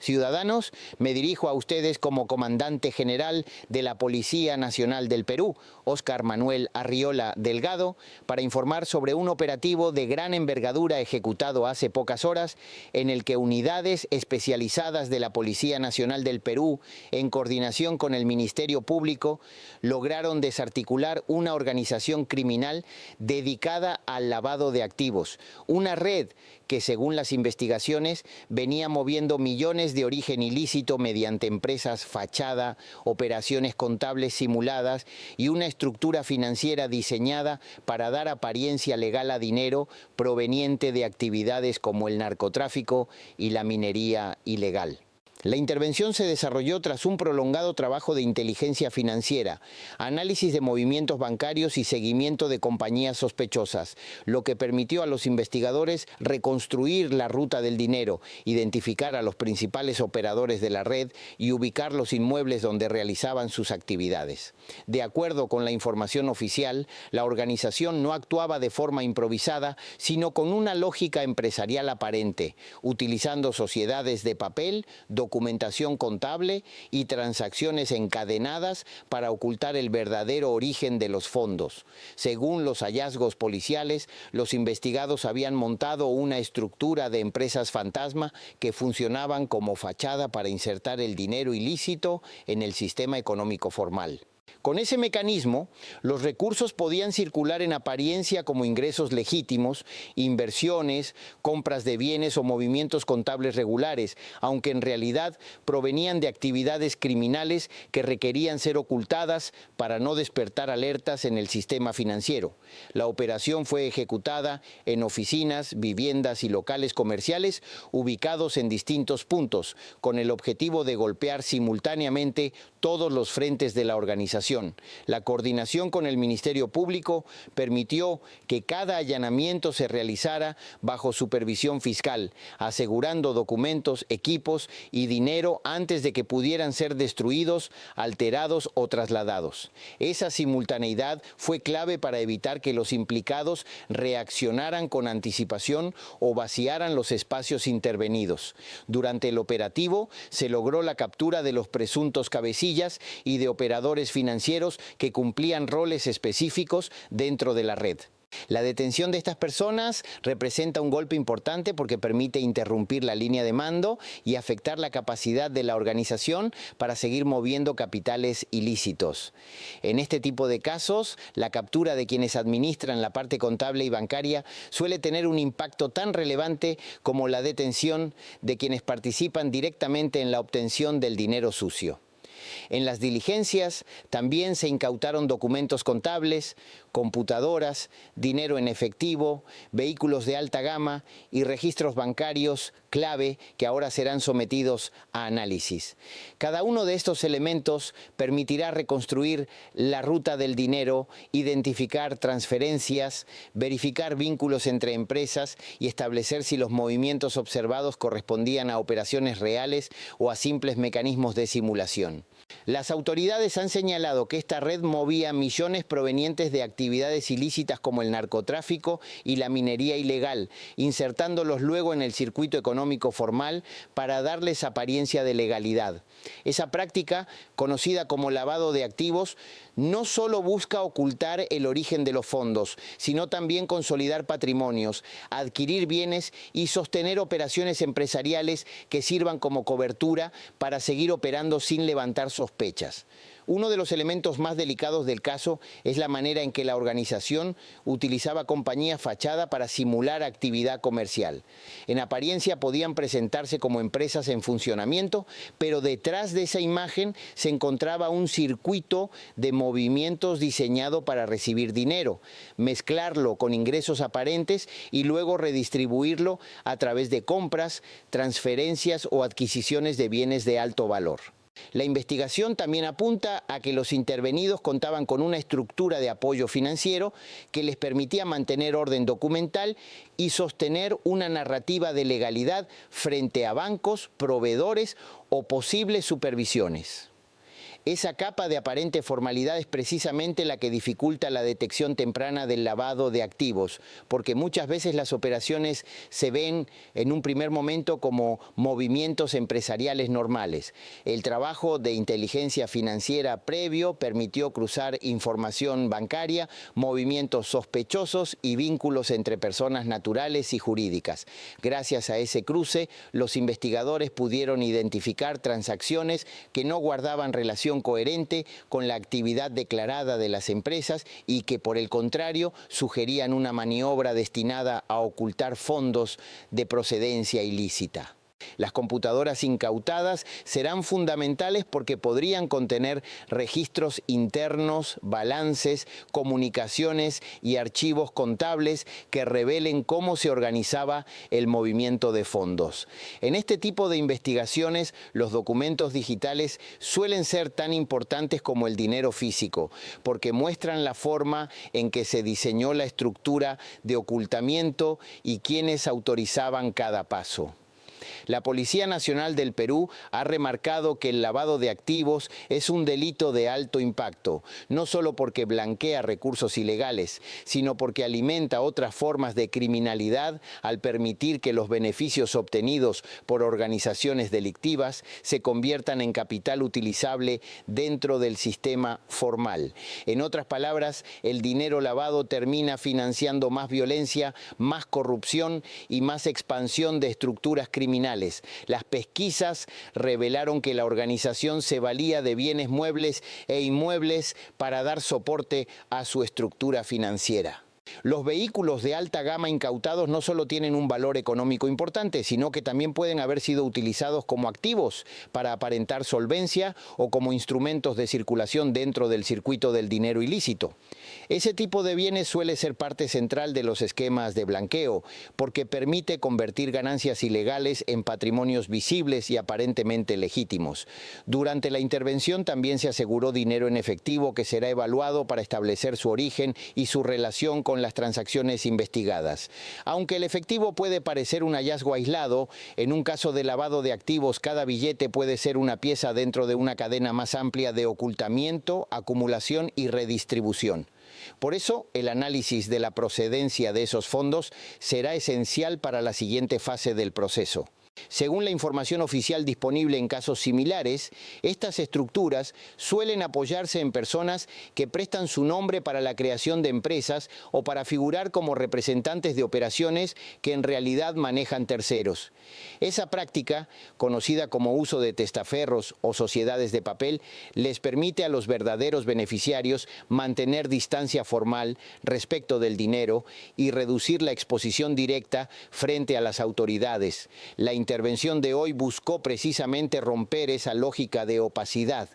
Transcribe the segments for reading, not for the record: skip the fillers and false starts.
Ciudadanos, me dirijo a ustedes como comandante general de la Policía Nacional del Perú, Óscar Manuel Arriola Delgado, para informar sobre un operativo de gran envergadura ejecutado hace pocas horas, en el que unidades especializadas de la Policía Nacional del Perú, en coordinación con el Ministerio Público, lograron desarticular una organización criminal dedicada al lavado de activos, una red que, según las investigaciones, venía moviendo millones de origen ilícito mediante empresas fachada, operaciones contables simuladas y una estructura financiera diseñada para dar apariencia legal a dinero proveniente de actividades como el narcotráfico y la minería ilegal. La intervención se desarrolló tras un prolongado trabajo de inteligencia financiera, análisis de movimientos bancarios y seguimiento de compañías sospechosas, lo que permitió a los investigadores reconstruir la ruta del dinero, identificar a los principales operadores de la red y ubicar los inmuebles donde realizaban sus actividades. De acuerdo con la información oficial, la organización no actuaba de forma improvisada, sino con una lógica empresarial aparente, utilizando sociedades de papel, documentación contable y transacciones encadenadas para ocultar el verdadero origen de los fondos. Según los hallazgos policiales, los investigados habían montado una estructura de empresas fantasma que funcionaban como fachada para insertar el dinero ilícito en el sistema económico formal. Con ese mecanismo, los recursos podían circular en apariencia como ingresos legítimos, inversiones, compras de bienes o movimientos contables regulares, aunque en realidad provenían de actividades criminales que requerían ser ocultadas para no despertar alertas en el sistema financiero. La operación fue ejecutada en oficinas, viviendas y locales comerciales ubicados en distintos puntos, con el objetivo de golpear simultáneamente todos los frentes de la organización. La coordinación con el Ministerio Público permitió que cada allanamiento se realizara bajo supervisión fiscal, asegurando documentos, equipos y dinero antes de que pudieran ser destruidos, alterados o trasladados. Esa simultaneidad fue clave para evitar que los implicados reaccionaran con anticipación o vaciaran los espacios intervenidos. Durante el operativo se logró la captura de los presuntos cabecillas y de operadores financieros que cumplían roles específicos dentro de la red. La detención de estas personas representa un golpe importante porque permite interrumpir la línea de mando y afectar la capacidad de la organización para seguir moviendo capitales ilícitos. En este tipo de casos, la captura de quienes administran la parte contable y bancaria suele tener un impacto tan relevante como la detención de quienes participan directamente en la obtención del dinero sucio. En las diligencias también se incautaron documentos contables, computadoras, dinero en efectivo, vehículos de alta gama y registros bancarios clave que ahora serán sometidos a análisis. Cada uno de estos elementos permitirá reconstruir la ruta del dinero, identificar transferencias, verificar vínculos entre empresas y establecer si los movimientos observados correspondían a operaciones reales o a simples mecanismos de simulación. Las autoridades han señalado que esta red movía millones provenientes de actividades ilícitas como el narcotráfico y la minería ilegal, insertándolos luego en el circuito económico formal para darles apariencia de legalidad. Esa práctica, conocida como lavado de activos, no solo busca ocultar el origen de los fondos, sino también consolidar patrimonios, adquirir bienes y sostener operaciones empresariales que sirvan como cobertura para seguir operando sin levantar sospechas. Uno de los elementos más delicados del caso es la manera en que la organización utilizaba compañías fachada para simular actividad comercial. En apariencia podían presentarse como empresas en funcionamiento, pero detrás de esa imagen se encontraba un circuito de movimientos diseñado para recibir dinero, mezclarlo con ingresos aparentes y luego redistribuirlo a través de compras, transferencias o adquisiciones de bienes de alto valor. La investigación también apunta a que los intervenidos contaban con una estructura de apoyo financiero que les permitía mantener orden documental y sostener una narrativa de legalidad frente a bancos, proveedores o posibles supervisiones. Esa capa de aparente formalidad es precisamente la que dificulta la detección temprana del lavado de activos, porque muchas veces las operaciones se ven en un primer momento como movimientos empresariales normales. El trabajo de inteligencia financiera previo permitió cruzar información bancaria, movimientos sospechosos y vínculos entre personas naturales y jurídicas. Gracias a ese cruce, los investigadores pudieron identificar transacciones que no guardaban relación coherente con la actividad declarada de las empresas y que, por el contrario, sugerían una maniobra destinada a ocultar fondos de procedencia ilícita. Las computadoras incautadas serán fundamentales porque podrían contener registros internos, balances, comunicaciones y archivos contables que revelen cómo se organizaba el movimiento de fondos. En este tipo de investigaciones, los documentos digitales suelen ser tan importantes como el dinero físico, porque muestran la forma en que se diseñó la estructura de ocultamiento y quiénes autorizaban cada paso. La Policía Nacional del Perú ha remarcado que el lavado de activos es un delito de alto impacto, no solo porque blanquea recursos ilegales, sino porque alimenta otras formas de criminalidad al permitir que los beneficios obtenidos por organizaciones delictivas se conviertan en capital utilizable dentro del sistema formal. En otras palabras, el dinero lavado termina financiando más violencia, más corrupción y más expansión de estructuras criminales. Las pesquisas revelaron que la organización se valía de bienes muebles e inmuebles para dar soporte a su estructura financiera. Los vehículos de alta gama incautados no solo tienen un valor económico importante, sino que también pueden haber sido utilizados como activos para aparentar solvencia o como instrumentos de circulación dentro del circuito del dinero ilícito. Ese tipo de bienes suele ser parte central de los esquemas de blanqueo, porque permite convertir ganancias ilegales en patrimonios visibles y aparentemente legítimos. Durante la intervención también se aseguró dinero en efectivo que será evaluado para establecer su origen y su relación con las transacciones investigadas. Aunque el efectivo puede parecer un hallazgo aislado, en un caso de lavado de activos, cada billete puede ser una pieza dentro de una cadena más amplia de ocultamiento, acumulación y redistribución. Por eso, el análisis de la procedencia de esos fondos será esencial para la siguiente fase del proceso. Según la información oficial disponible en casos similares, estas estructuras suelen apoyarse en personas que prestan su nombre para la creación de empresas o para figurar como representantes de operaciones que en realidad manejan terceros. Esa práctica, conocida como uso de testaferros o sociedades de papel, les permite a los verdaderos beneficiarios mantener distancia formal respecto del dinero y reducir la exposición directa frente a las autoridades. La intervención de hoy buscó precisamente romper esa lógica de opacidad.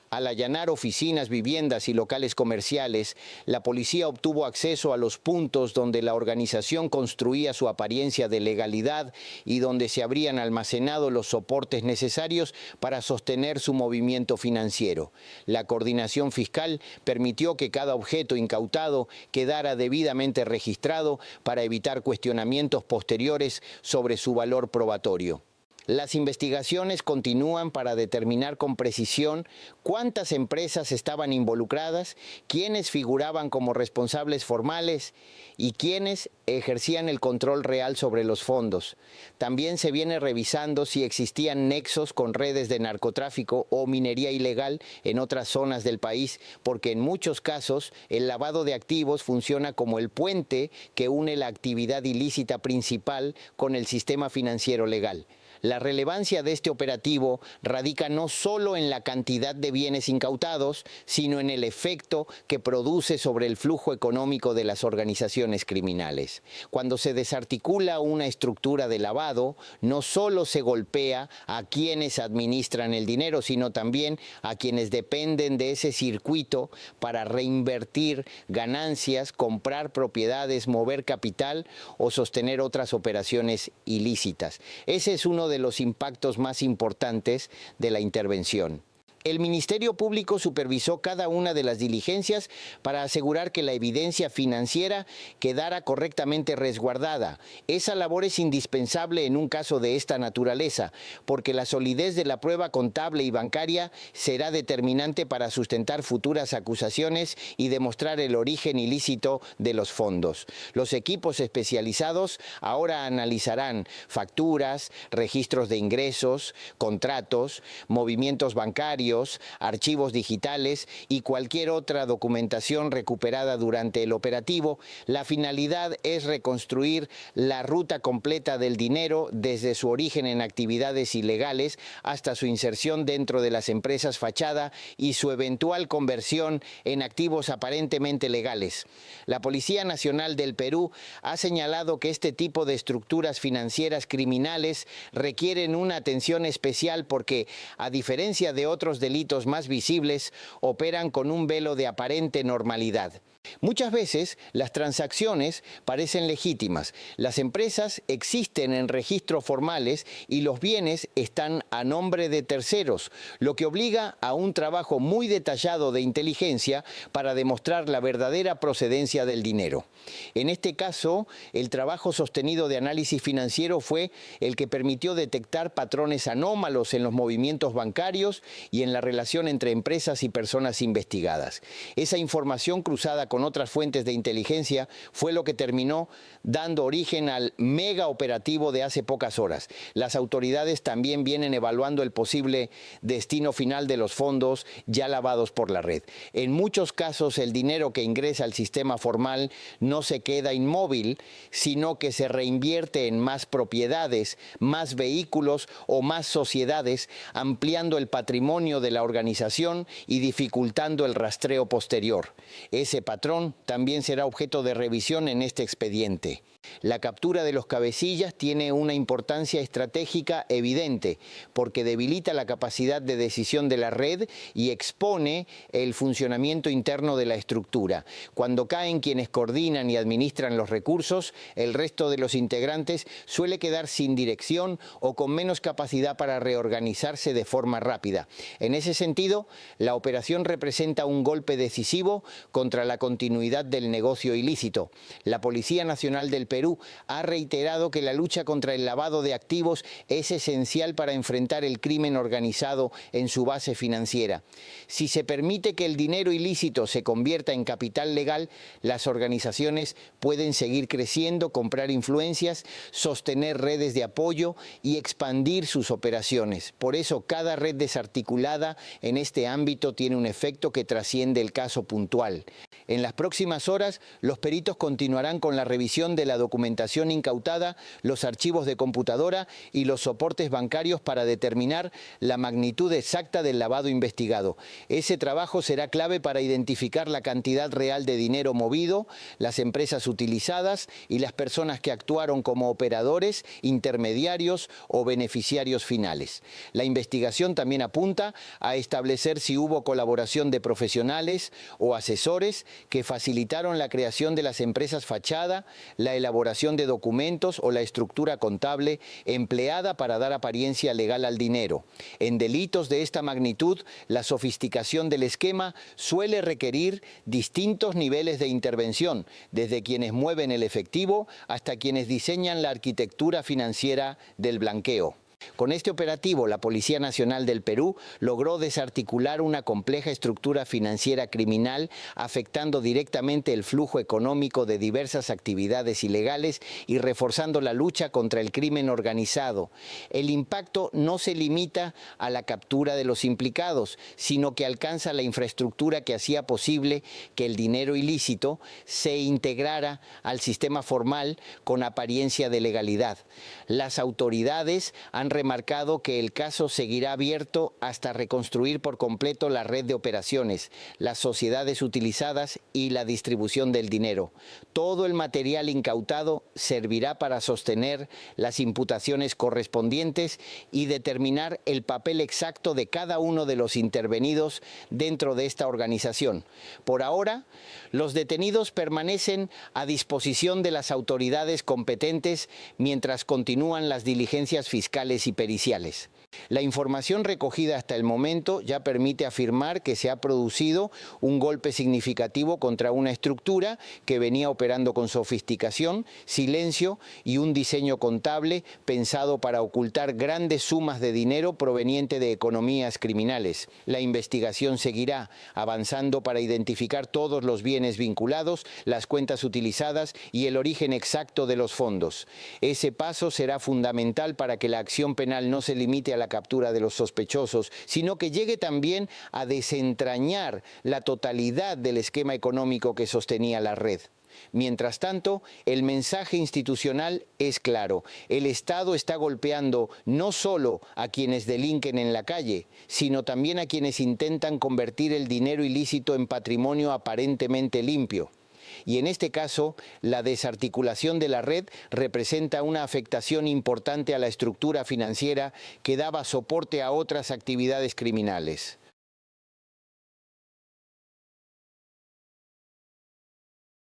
Al allanar oficinas, viviendas y locales comerciales, la policía obtuvo acceso a los puntos donde la organización construía su apariencia de legalidad y donde se habrían almacenado los soportes necesarios para sostener su movimiento financiero. La coordinación fiscal permitió que cada objeto incautado quedara debidamente registrado para evitar cuestionamientos posteriores sobre su valor probatorio. Las investigaciones continúan para determinar con precisión cuántas empresas estaban involucradas, quiénes figuraban como responsables formales y quiénes ejercían el control real sobre los fondos. También se viene revisando si existían nexos con redes de narcotráfico o minería ilegal en otras zonas del país, porque en muchos casos el lavado de activos funciona como el puente que une la actividad ilícita principal con el sistema financiero legal. La relevancia de este operativo radica no solo en la cantidad de bienes incautados, sino en el efecto que produce sobre el flujo económico de las organizaciones criminales. Cuando se desarticula una estructura de lavado, no solo se golpea a quienes administran el dinero, sino también a quienes dependen de ese circuito para reinvertir ganancias, comprar propiedades, mover capital o sostener otras operaciones ilícitas. Ese es uno de los impactos más importantes de la intervención. El Ministerio Público supervisó cada una de las diligencias para asegurar que la evidencia financiera quedara correctamente resguardada. Esa labor es indispensable en un caso de esta naturaleza, porque la solidez de la prueba contable y bancaria será determinante para sustentar futuras acusaciones y demostrar el origen ilícito de los fondos. Los equipos especializados ahora analizarán facturas, registros de ingresos, contratos, movimientos bancarios, archivos digitales y cualquier otra documentación recuperada durante el operativo. La finalidad es reconstruir la ruta completa del dinero desde su origen en actividades ilegales hasta su inserción dentro de las empresas fachada y su eventual conversión en activos aparentemente legales. La Policía Nacional del Perú ha señalado que este tipo de estructuras financieras criminales requieren una atención especial porque, a diferencia de otros delitos más visibles, operan con un velo de aparente normalidad. Muchas veces las transacciones parecen legítimas. Las empresas existen en registros formales y los bienes están a nombre de terceros, lo que obliga a un trabajo muy detallado de inteligencia para demostrar la verdadera procedencia del dinero. En este caso, el trabajo sostenido de análisis financiero fue el que permitió detectar patrones anómalos en los movimientos bancarios y en la relación entre empresas y personas investigadas. Esa información cruzada con otras fuentes de inteligencia fue lo que terminó dando origen al mega operativo de hace pocas horas. Las autoridades también vienen evaluando el posible destino final de los fondos ya lavados por la red. En muchos casos, el dinero que ingresa al sistema formal no se queda inmóvil, sino que se reinvierte en más propiedades, más vehículos o más sociedades, ampliando el patrimonio de la organización y dificultando el rastreo posterior. Ese patrón también será objeto de revisión en este expediente. La captura de los cabecillas tiene una importancia estratégica evidente porque debilita la capacidad de decisión de la red y expone el funcionamiento interno de la estructura. Cuando caen quienes coordinan y administran los recursos, el resto de los integrantes suele quedar sin dirección o con menos capacidad para reorganizarse de forma rápida. En ese sentido, la operación representa un golpe decisivo contra la continuidad del negocio ilícito. La Policía Nacional del Perú ha reiterado que la lucha contra el lavado de activos es esencial para enfrentar el crimen organizado en su base financiera. Si se permite que el dinero ilícito se convierta en capital legal, las organizaciones pueden seguir creciendo, comprar influencias, sostener redes de apoyo y expandir sus operaciones. Por eso, cada red desarticulada en este ámbito tiene un efecto que trasciende el caso puntual. En las próximas horas, los peritos continuarán con la revisión de la documentación incautada, los archivos de computadora y los soportes bancarios para determinar la magnitud exacta del lavado investigado. Ese trabajo será clave para identificar la cantidad real de dinero movido, las empresas utilizadas y las personas que actuaron como operadores, intermediarios o beneficiarios finales. La investigación también apunta a establecer si hubo colaboración de profesionales o asesores que facilitaron la creación de las empresas fachada, la elaboración de documentos o la estructura contable empleada para dar apariencia legal al dinero. En delitos de esta magnitud, la sofisticación del esquema suele requerir distintos niveles de intervención, desde quienes mueven el efectivo hasta quienes diseñan la arquitectura financiera del blanqueo. Con este operativo, la Policía Nacional del Perú logró desarticular una compleja estructura financiera criminal, afectando directamente el flujo económico de diversas actividades ilegales y reforzando la lucha contra el crimen organizado. El impacto no se limita a la captura de los implicados, sino que alcanza la infraestructura que hacía posible que el dinero ilícito se integrara al sistema formal con apariencia de legalidad. Las autoridades han remarcado que el caso seguirá abierto hasta reconstruir por completo la red de operaciones, las sociedades utilizadas y la distribución del dinero. Todo el material incautado servirá para sostener las imputaciones correspondientes y determinar el papel exacto de cada uno de los intervenidos dentro de esta organización. Por ahora, los detenidos permanecen a disposición de las autoridades competentes mientras continúan las diligencias fiscales y periciales. La información recogida hasta el momento ya permite afirmar que se ha producido un golpe significativo contra una estructura que venía operando con sofisticación, silencio y un diseño contable pensado para ocultar grandes sumas de dinero proveniente de economías criminales. La investigación seguirá avanzando para identificar todos los bienes vinculados, las cuentas utilizadas y el origen exacto de los fondos. Ese paso será fundamental para que la acción penal no se limite a la captura de los sospechosos, sino que llegue también a desentrañar la totalidad del esquema económico que sostenía la red. Mientras tanto, el mensaje institucional es claro. El Estado está golpeando no solo a quienes delinquen en la calle, sino también a quienes intentan convertir el dinero ilícito en patrimonio aparentemente limpio. Y en este caso, la desarticulación de la red representa una afectación importante a la estructura financiera que daba soporte a otras actividades criminales.